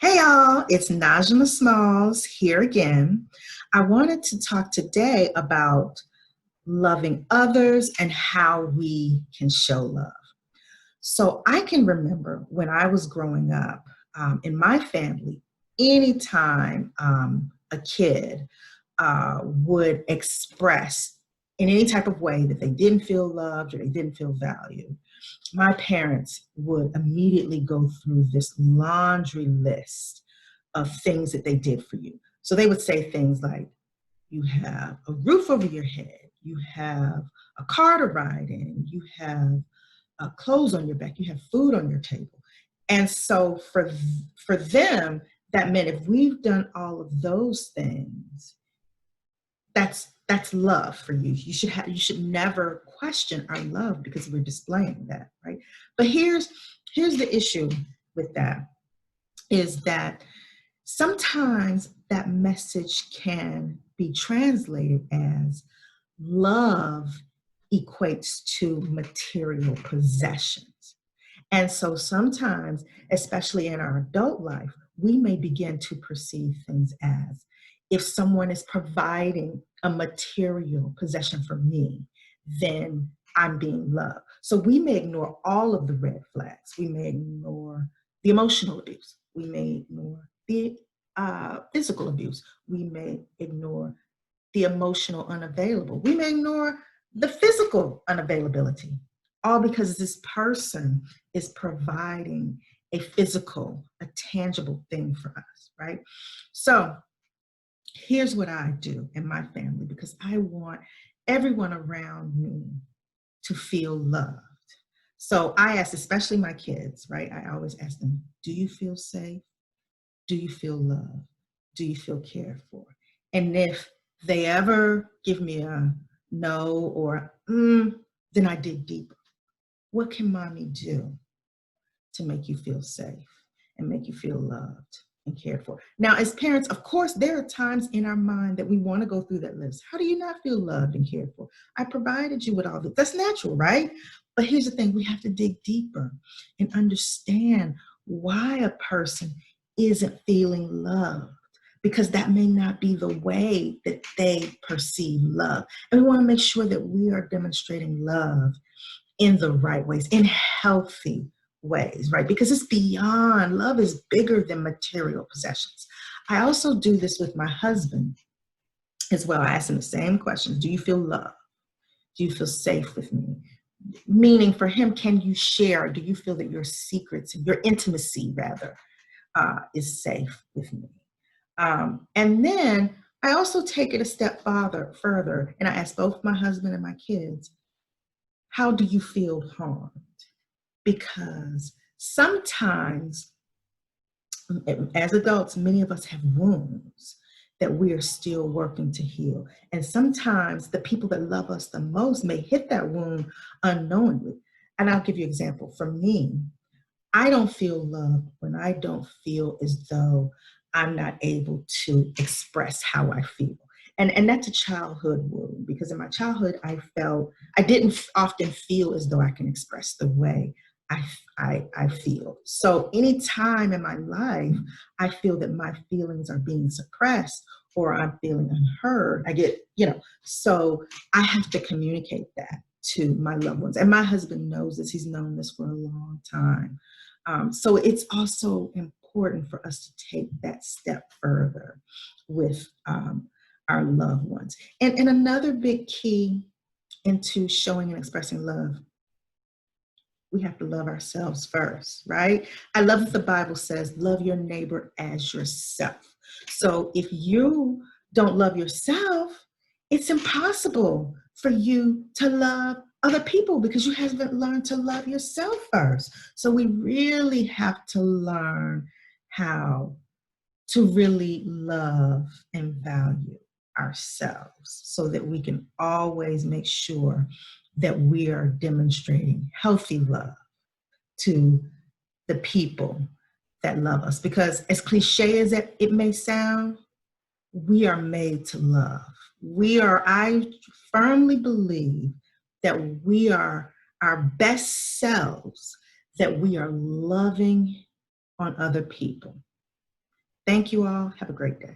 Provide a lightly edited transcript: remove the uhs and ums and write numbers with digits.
Hey y'all, it's Nijiama Smalls here again. I wanted to talk today about loving others and how we can show love. So I can remember when I was growing up in my family, anytime a kid would express in any type of way that they didn't feel loved or they didn't feel valued, my parents would immediately go through this laundry list of things that they did for you. So they would say things like, you have a roof over your head, you have a car to ride in, you have clothes on your back, you have food on your table. And so for them, that meant if we've done all of those things, that's love for you. You should never question our love because we're displaying that, right? But here's the issue with that is that sometimes that message can be translated as love equates to material possessions. And so sometimes, especially in our adult life, we may begin to perceive things as if someone is providing a material possession for me, then I'm being loved. So we may ignore all of the red flags. We may ignore the emotional abuse. We may ignore the physical abuse. We may ignore the emotional unavailable. We may ignore the physical unavailability, all because this person is providing a physical, a tangible thing for us, right? So here's what I do in my family because I want everyone around me to feel loved. So I ask, especially my kids, right? I always ask them, do you feel safe? Do you feel loved? Do you feel cared for? And if they ever give me a no or then I dig deeper. What can mommy do to make you feel safe and make you feel loved and cared for? Now, as parents, of course, there are times in our mind that we want to go through that list. How do you not feel loved and cared for? I provided you with all this. That's natural, right? But here's the thing, we have to dig deeper and understand why a person isn't feeling loved, because that may not be the way that they perceive love. And we want to make sure that we are demonstrating love in the right ways, in healthy ways, right? Because it's beyond, love is bigger than material possessions. I also do this with my husband as well. I ask him the same questions. Do you feel loved? Do you feel safe with me? Meaning for him, can you share? Do you feel that your secrets, your intimacy rather, is safe with me? And then I also take it a step further, and I ask both my husband and my kids, how do you feel harmed? Because sometimes, as adults, many of us have wounds that we are still working to heal. And sometimes the people that love us the most may hit that wound unknowingly. And I'll give you an example. For me, I don't feel loved when I don't feel as though I'm not able to express how I feel. And that's a childhood wound, because in my childhood, I didn't often feel as though I can express the way I feel. So anytime in my life, I feel that my feelings are being suppressed or I'm feeling unheard, so I have to communicate that to my loved ones. And my husband knows this. He's known this for a long time. So it's also important for us to take that step further with our loved ones. And another big key into showing and expressing love, we have to love ourselves first, right? I love that the Bible says, love your neighbor as yourself. So if you don't love yourself, it's impossible for you to love other people because you haven't learned to love yourself first. So we really have to learn how to really love and value ourselves so that we can always make sure that we are demonstrating healthy love to the people that love us. Because as cliche as it may sound, we are made to love. I firmly believe that we are our best selves, that we are loving on other people. Thank you all. Have a great day.